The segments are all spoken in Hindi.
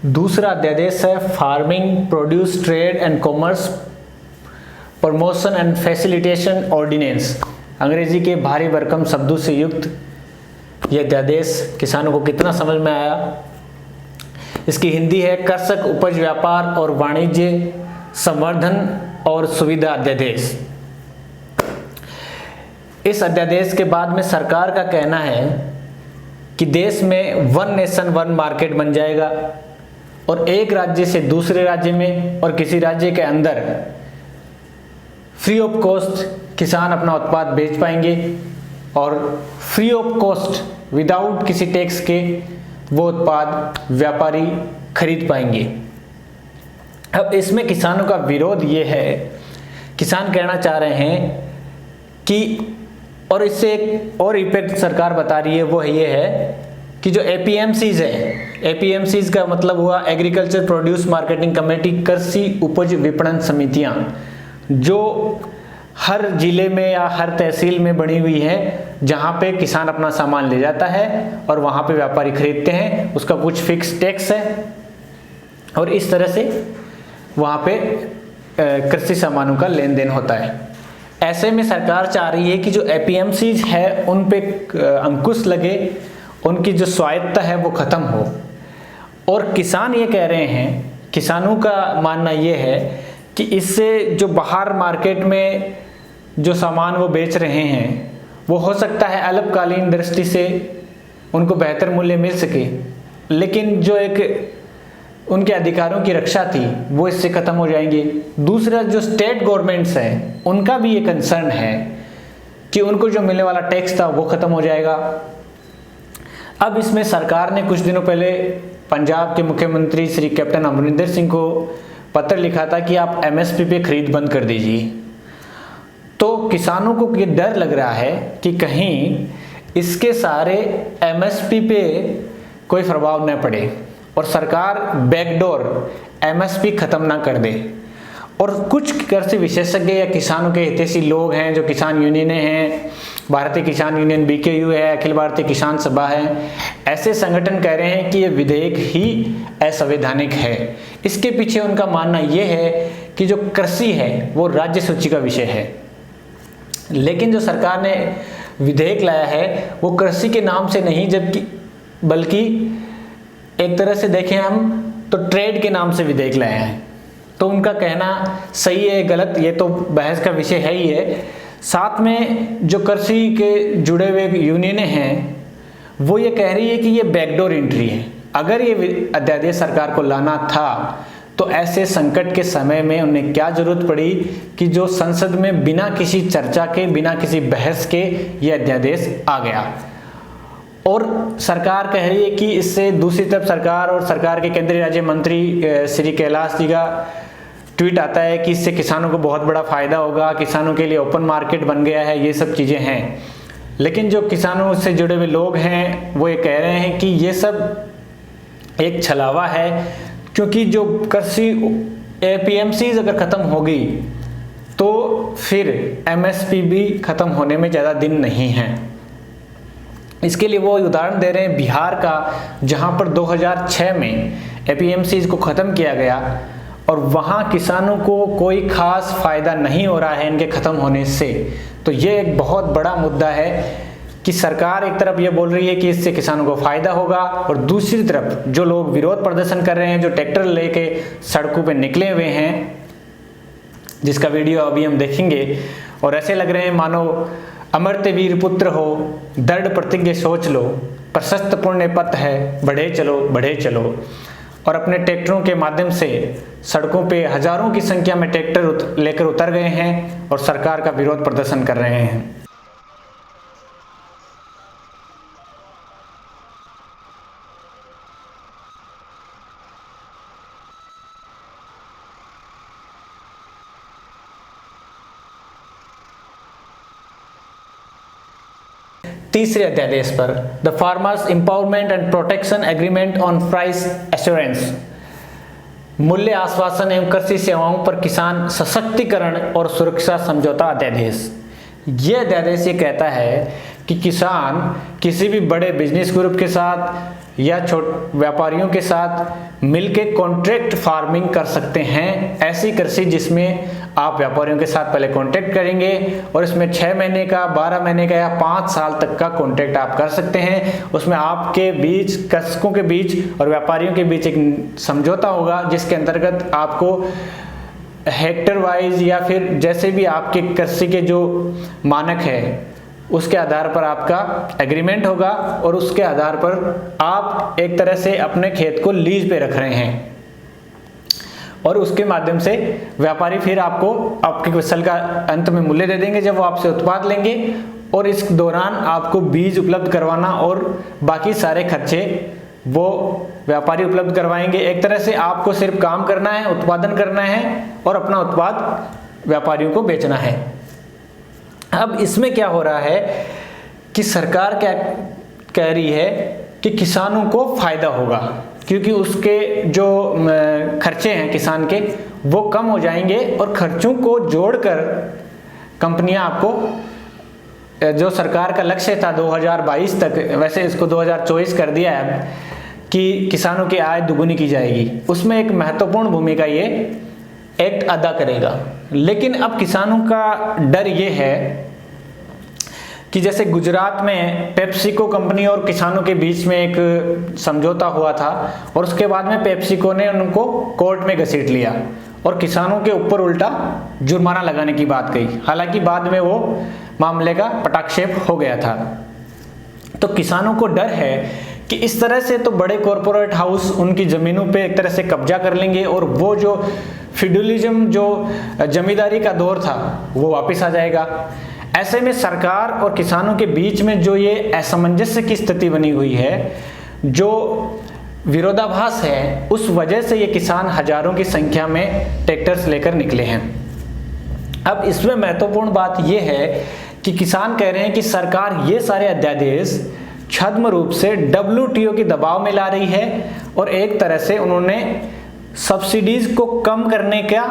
दूसरा अध्यादेश है farming produce trade and commerce promotion and facilitation ordinance. अंग्रेजी के भारी भरकम शब्दों से युक्त यह अध्यादेश किसानों को कितना समझ में आया? इसकी हिंदी है कृषक उपज व्यापार और वाणिज्य संवर्धन और सुविधा अध्यादेश। इस अध्यादेश के बाद में सरकार का कहना है कि देश में वन नेशन वन मार्केट बन जाएगा और एक राज्य से दूसरे राज्य में और किसी राज्य के अंदर फ्री ऑफ कॉस्ट किसान अपना उत्पाद बेच पाएंगे और फ्री ऑफ कॉस्ट विदाउट किसी टैक्स के वो उत्पाद व्यापारी खरीद पाएंगे। अब इसमें किसानों का विरोध ये है, किसान कहना चाह रहे हैं कि, और इससे एक और इफेक्ट सरकार बता रही है, वो ये है कि जो एपीएमसीज है, एपीएमसीज का मतलब हुआ एग्रीकल्चर प्रोड्यूस मार्केटिंग कमेटी, कृषि उपज विपणन समितियां, जो हर जिले में या हर तहसील में बनी हुई है, जहां पे किसान अपना सामान ले जाता है और वहां पे व्यापारी खरीदते हैं, उसका कुछ फिक्स टैक्स है और इस तरह से वहां पे कृषि सामानों का लेन देन होता है। ऐसे में सरकार चाह रही है कि जो एपीएमसीज है उन पे अंकुश लगे, उनकी जो स्वायत्ता है वो खत्म हो। और किसान ये कह रहे हैं, किसानों का मानना ये है कि इससे जो बाहर मार्केट में जो सामान वो बेच रहे हैं वो हो सकता है अल्पकालीन दृष्टि से उनको बेहतर मूल्य मिल सके, लेकिन जो एक उनके अधिकारों की रक्षा थी वो इससे खत्म हो जाएंगी। दूसरा, जो स्टेट गवर्नमेंट्स हैं उनका भी ये कंसर्न है कि उनको जो मिलने वाला टैक्स था वो खत्म हो जाएगा। अब इसमें सरकार ने कुछ दिनों पहले पंजाब के मुख्यमंत्री श्री कैप्टन अमरिंदर सिंह को पत्र लिखा था कि आप एमएसपी पे खरीद बंद कर दीजिए। तो किसानों को ये डर लग रहा है कि कहीं इसके सारे एमएसपी पे कोई प्रभाव न पड़े और सरकार बैकडोर एमएसपी खत्म ना कर दे। और कुछ कृषि विशेषज्ञ या किसानों के हितैषी लोग हैं, जो किसान यूनियनें हैं, भारतीय किसान यूनियन बीकेयू है, अखिल भारतीय किसान सभा है, ऐसे संगठन कह रहे हैं कि ये विधेयक ही असंवैधानिक है। इसके पीछे उनका मानना ये है कि जो कृषि है वो राज्य सूची का विषय है, लेकिन जो सरकार ने विधेयक लाया है वो कृषि के नाम से नहीं, जबकि बल्कि एक तरह से देखें हम तो ट्रेड के नाम से विधेयक लाए हैं। तो उनका कहना सही है गलत ये तो बहस का विषय है ही है। साथ में जो कृषि के जुड़े हुए यूनियनें हैं वो ये कह रही है कि ये बैकडोर एंट्री है। अगर ये अध्यादेश सरकार को लाना था तो ऐसे संकट के समय में उन्हें क्या जरूरत पड़ी कि जो संसद में बिना किसी चर्चा के, बिना किसी बहस के ये अध्यादेश आ गया। और सरकार कह रही है कि इससे दूसरी तरफ सरकार और सरकार के केंद्रीय राज्य मंत्री श्री कैलाश जी का ट्वीट आता है कि इससे किसानों को बहुत बड़ा फायदा होगा, किसानों के लिए ओपन मार्केट बन गया है, ये सब चीज़ें हैं। लेकिन जो किसानों से जुड़े हुए लोग हैं वो ये कह रहे हैं कि ये सब एक छलावा है, क्योंकि जो कृषि एपीएमसीज अगर ख़त्म होगी तो फिर एमएसपी भी ख़त्म होने में ज़्यादा दिन नहीं हैं। इसके लिए वो उदाहरण दे रहे हैं बिहार का, जहां पर 2006 में एपीएमसीज को ख़त्म किया गया और वहां किसानों को कोई खास फायदा नहीं हो रहा है इनके ख़त्म होने से। तो ये एक बहुत बड़ा मुद्दा है कि सरकार एक तरफ ये बोल रही है कि इससे किसानों को फायदा होगा और दूसरी तरफ जो लोग विरोध प्रदर्शन कर रहे हैं, जो ट्रैक्टर लेके सड़कों पे निकले हुए हैं, जिसका वीडियो अभी हम देखेंगे, और ऐसे लग रहे हैं मानो अमर्त्य वीर पुत्र हो, दृढ़ प्रतिज्ञ सोच लो, प्रशस्त पुण्य पथ है, बढ़े चलो बढ़े चलो। और अपने ट्रैक्टरों के माध्यम से सड़कों पे हजारों की संख्या में ट्रैक्टर लेकर उतर गए हैं और सरकार का विरोध प्रदर्शन कर रहे हैं। तीसरे अध्यादेश पर the farmers empowerment and protection agreement on price assurance, मूल्य आश्वासन एवं कृषि सेवाओं पर किसान सशक्तिकरण और सुरक्षा समझौता अध्यादेश। ये अध्यादेश ये कहता है कि किसान किसी भी बड़े बिजनेस ग्रुप के साथ या व्यापारियों के साथ मिलके कॉन्ट्रैक्ट फार्मिंग कर सकते हैं। ऐसी कृषि जिसमें आप व्यापारियों के साथ पहले कॉन्ट्रैक्ट करेंगे और इसमें 6 महीने का, 12 महीने का या 5 साल तक का कॉन्ट्रैक्ट आप कर सकते हैं। उसमें आपके बीच, कृषकों के बीच और व्यापारियों के बीच एक समझौता होगा, जिसके अंतर्गत आपको हेक्टर वाइज या फिर जैसे भी आपके कृषि के जो मानक है उसके आधार पर आपका एग्रीमेंट होगा और उसके आधार पर आप एक तरह से अपने खेत को लीज पे रख रहे हैं और उसके माध्यम से व्यापारी फिर आपको आपके फसल का अंत में मूल्य दे देंगे जब वो आपसे उत्पाद लेंगे, और इस दौरान आपको बीज उपलब्ध करवाना और बाकी सारे खर्चे वो व्यापारी उपलब्ध करवाएंगे। एक तरह से आपको सिर्फ काम करना है, उत्पादन करना है और अपना उत्पाद व्यापारियों को बेचना है। अब इसमें क्या हो रहा है कि सरकार क्या कह रही है कि किसानों को फायदा होगा, क्योंकि उसके जो खर्चे हैं किसान के वो कम हो जाएंगे और खर्चों को जोड़कर कंपनियां आपको, जो सरकार का लक्ष्य था 2022 तक, वैसे इसको 2024 कर दिया है कि किसानों की आय दुगुनी की जाएगी, उसमें एक महत्वपूर्ण भूमिका ये एक्ट अदा करेगा। लेकिन अब किसानों का डर ये है कि जैसे गुजरात में पेप्सिको कंपनी और किसानों के बीच में एक समझौता हुआ था और उसके बाद में पेप्सिको ने उनको कोर्ट में घसीट लिया और किसानों के ऊपर उल्टा जुर्माना लगाने की बात कही। हालांकि बाद में वो मामले का पटाक्षेप हो गया था। तो किसानों को डर है कि इस तरह से तो बड़े कॉरपोरेट हाउस उनकी ज़मीनों पे एक तरह से कब्जा कर लेंगे और वो जो फ्यूडलिज्म, जो जमींदारी का दौर था, वो वापस आ जाएगा। ऐसे में सरकार और किसानों के बीच में जो ये असमंजस्य की स्थिति बनी हुई है, जो विरोधाभास है, उस वजह से ये किसान हजारों की संख्या में ट्रैक्टर्स लेकर निकले हैं। अब इसमें महत्वपूर्ण बात ये है कि किसान कह रहे हैं कि सरकार ये सारे अध्यादेश छद्म रूप से WTO के दबाव में ला रही है और एक तरह से उन्होंने सब्सिडीज को कम करने का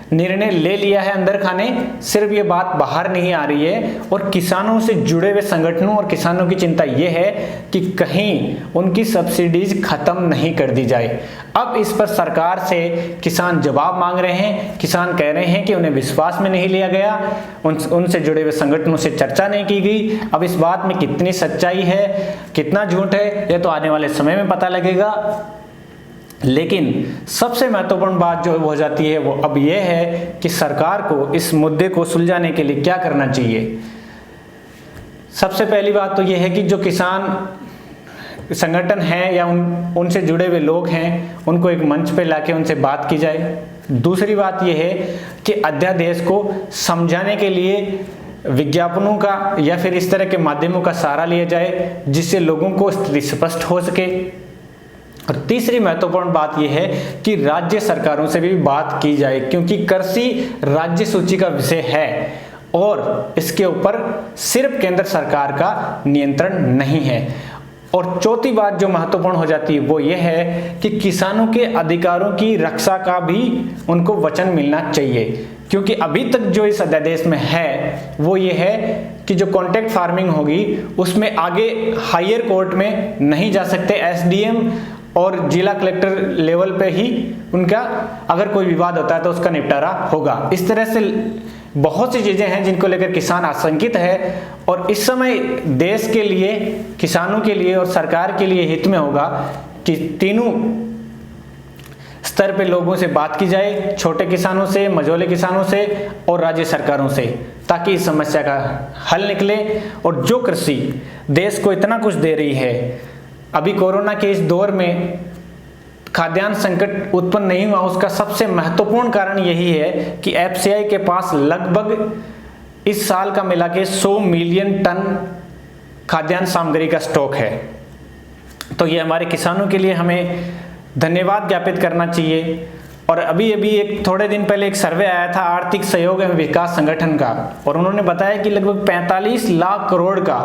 निर्णय ले लिया है अंदर खाने। सिर्फ ये बात बाहर नहीं आ रही है और किसानों से जुड़े हुए संगठनों और किसानों की चिंता ये है कि कहीं उनकी सब्सिडीज खत्म नहीं कर दी जाए। अब इस पर सरकार से किसान जवाब मांग रहे हैं। किसान कह रहे हैं कि उन्हें विश्वास में नहीं लिया गया, उनसे जुड़े हुए संगठनों से चर्चा नहीं की गई। अब इस बात में कितनी सच्चाई है, कितना झूठ है, यह तो आने वाले समय में पता लगेगा। लेकिन सबसे महत्वपूर्ण बात जो हो जाती है वो अब यह है कि सरकार को इस मुद्दे को सुलझाने के लिए क्या करना चाहिए। सबसे पहली बात तो यह है कि जो किसान संगठन है या उनसे जुड़े हुए लोग हैं, उनको एक मंच पे लाके उनसे बात की जाए। दूसरी बात यह है कि अध्यादेश को समझाने के लिए विज्ञापनों का या फिर इस तरह के माध्यमों का सहारा लिया जाए जिससे लोगों को स्थिति स्पष्ट हो सके। और तीसरी महत्वपूर्ण बात यह है कि राज्य सरकारों से भी बात की जाए, क्योंकि कृषि राज्य सूची का विषय है और इसके ऊपर सिर्फ केंद्र सरकार का नियंत्रण नहीं है। और चौथी बात जो महत्वपूर्ण हो जाती है वो ये है कि किसानों के अधिकारों की रक्षा का भी उनको वचन मिलना चाहिए, क्योंकि अभी तक जो इस अध्यादेश में है वो ये है कि जो कॉन्ट्रैक्ट फार्मिंग होगी उसमें आगे हायर कोर्ट में नहीं जा सकते। SDM और जिला कलेक्टर लेवल पे ही उनका अगर कोई विवाद होता है तो उसका निपटारा होगा। इस तरह से बहुत सी चीजें हैं जिनको लेकर किसान आशंकित है और इस समय देश के लिए, किसानों के लिए और सरकार के लिए हित में होगा कि तीनों स्तर पे लोगों से बात की जाए, छोटे किसानों से, मझोले किसानों से और राज्य सरकारों से, ताकि इस समस्या का हल निकले। और जो कृषि देश को इतना कुछ दे रही है, अभी कोरोना के इस दौर में खाद्यान्न संकट उत्पन्न नहीं हुआ, उसका सबसे महत्वपूर्ण कारण यही है कि FCI के पास लगभग इस साल का मिला के 100 मिलियन टन खाद्यान्न सामग्री का स्टॉक है। तो ये हमारे किसानों के लिए हमें धन्यवाद ज्ञापित करना चाहिए। और अभी एक थोड़े दिन पहले एक सर्वे आया था आर्थिक सहयोग एवं विकास संगठन का, और उन्होंने बताया कि लगभग 45 लाख करोड़ का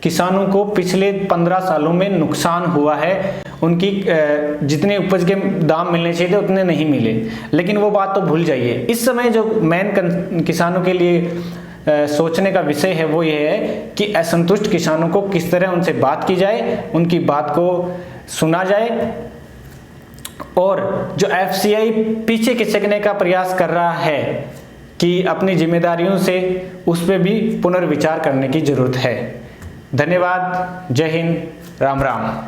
किसानों को पिछले 15 सालों में नुकसान हुआ है। उनकी जितने उपज के दाम मिलने चाहिए थे उतने नहीं मिले। लेकिन वो बात तो भूल जाइए, इस समय जो मेन किसानों के लिए सोचने का विषय है वो ये है कि असंतुष्ट किसानों को किस तरह उनसे बात की जाए, उनकी बात को सुना जाए, और जो एफसीआई पीछे खिसकने का प्रयास कर रहा है कि अपनी जिम्मेदारियों से, उस पर भी पुनर्विचार करने की जरूरत है। धन्यवाद। जय हिंद। राम राम।